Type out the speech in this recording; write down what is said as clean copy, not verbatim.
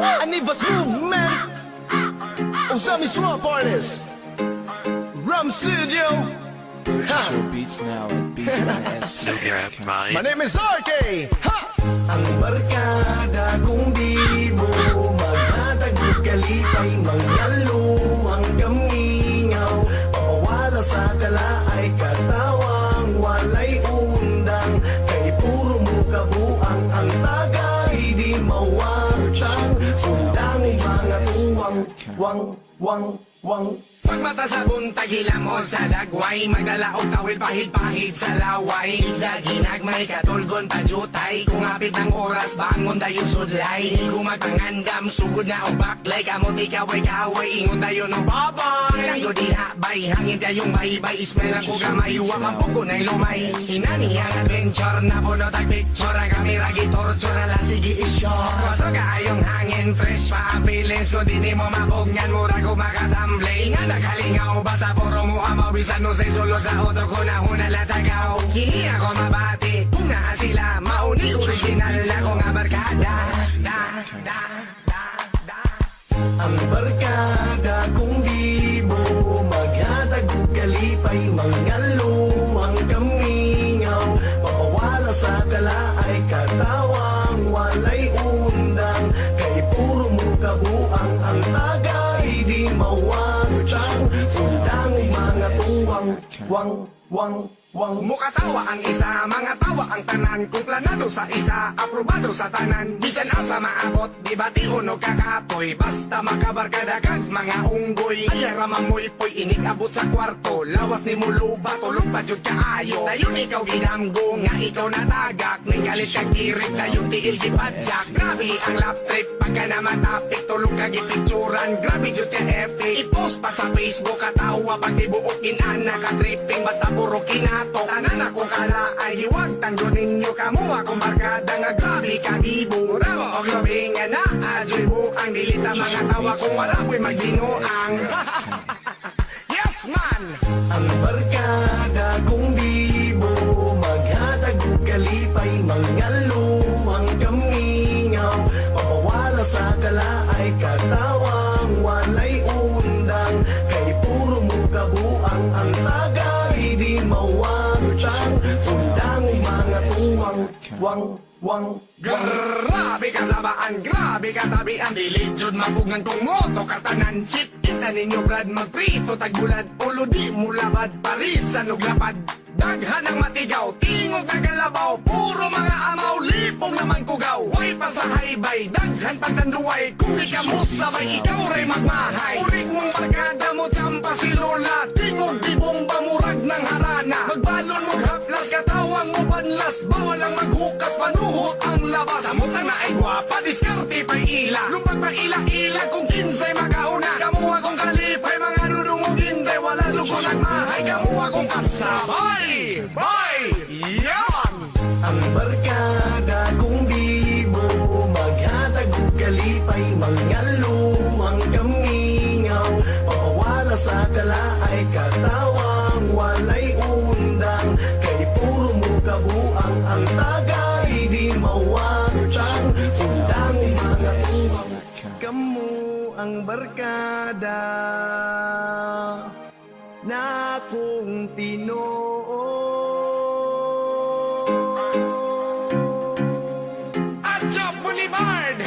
Anivas Movement, Osami Swap Artist, Rum Studio. Purchase beats now at beats.sg. My name is RK. Ha! Ang barkada kung di mo maghatag kalipay mangyalo ang kamingaw mawala sa kalaay katawang walay undang kay puro mo kabuang ang tagay di mawatang undang mga tuwang wang Pagmata sa buntag, hila mo sa dagway Magdala o tawil pahid-pahid sa laway Lagi nagmay katulgon pajutay Kung apit ng oras, bangon dayon sudlay Kung magpangandam, sugod na o baklay Kamot ikaway-kaway, ingon dayon o babay Layo di habay, hangin tayong baybay Ismail ako gamay, wamang ko na'y lumay Hinani ang adventure, napuno tag picture Ang kamera gitorture, ala sige isyore Kaso kaayong hangin, fresh pa ang feelings Kung di mo mapugnan, mura ko makatamblay Nga nakalingaw, basta puro mo amaw Bisan no say solo sa auto ko na hunalatagaw Kini ako mabati, kung naa sila Mauni original na ko nga barkada ang barkada kung di mo maghatag kalipay mangalo ang kamingaw mapawala sa kalaay katawang walay undang kay puro mo kabuang ang tagay di mawatang undang mga tuwang Mukatawa ang isa, mga tawa ang tanan Kung planado sa isa, aprobado sa tanan Bisan asa maabot, di ba di uno kakapoy Basta makabarkada kag mga unggoy Ayara mamulipoy, inig abot sa kwarto Lawas ni muluba, tulog pa jud kaayo Dayon ikaw ginamgo, nga ikaw natagak Ning galit kag irik, dayon tiil gipadyak Grabe ang lap trip, pagka naman tapik Tulog kag ipicturan, grabe jud ka epic I-post pa sa Facebook, katawa Pag di buok inana ka tripping Basta puro kinato Tanan akong kalaay, huwag tanggo ninyo Kamu akong barkada nga grabe kagibo Muramo o grabe nga na Adyoy buang dilita mga tawa Kung wala ko'y magdinuang Yes man! ang barkada kung di mo maghatag kalipay mangalo ang kamingaw mapawala sa kalaay katawang walay undang kay puro mo kabuang ang tagay di mawatang undang mga tuwang Grabe kasabaan, grabe katabian Dili jud mapugngan kong moto katanan Chip kita ninyo brad magprito tagbulad Ulo di mulabad, parisan ug lapad Daghan ang matigaw, tingog kagalabaw Puro mga amaw, lipong naman kugaw Way pa sa haybay, daghan pagdanduway Kung di ka mo sabay, ikaw ray magmahay Urik mong barkada mo, tsampa si Lola Tingog di bomba, murag ng harana Magbalon mo haplas, katawang mo panlas Bawal ang maghukas, panuhot ang labas Samutang na ay gwapa, diskarte pa'y ila Lumpag pa ila-ila kung kinsay makauna Kamu akong kalipay, mga nudungog hindi Wala luko ng mahay, kamu akong kasabay Bye! Yan! ang barkada kung di mo maghatag kalipay mangalo ang kamingaw mapawala sa kalaay katawang walay undang kay puro mo kabuang ang tagay di mawatang undang mga tuwang kamu ang barkada na kung tinoo At Chop Boulevard!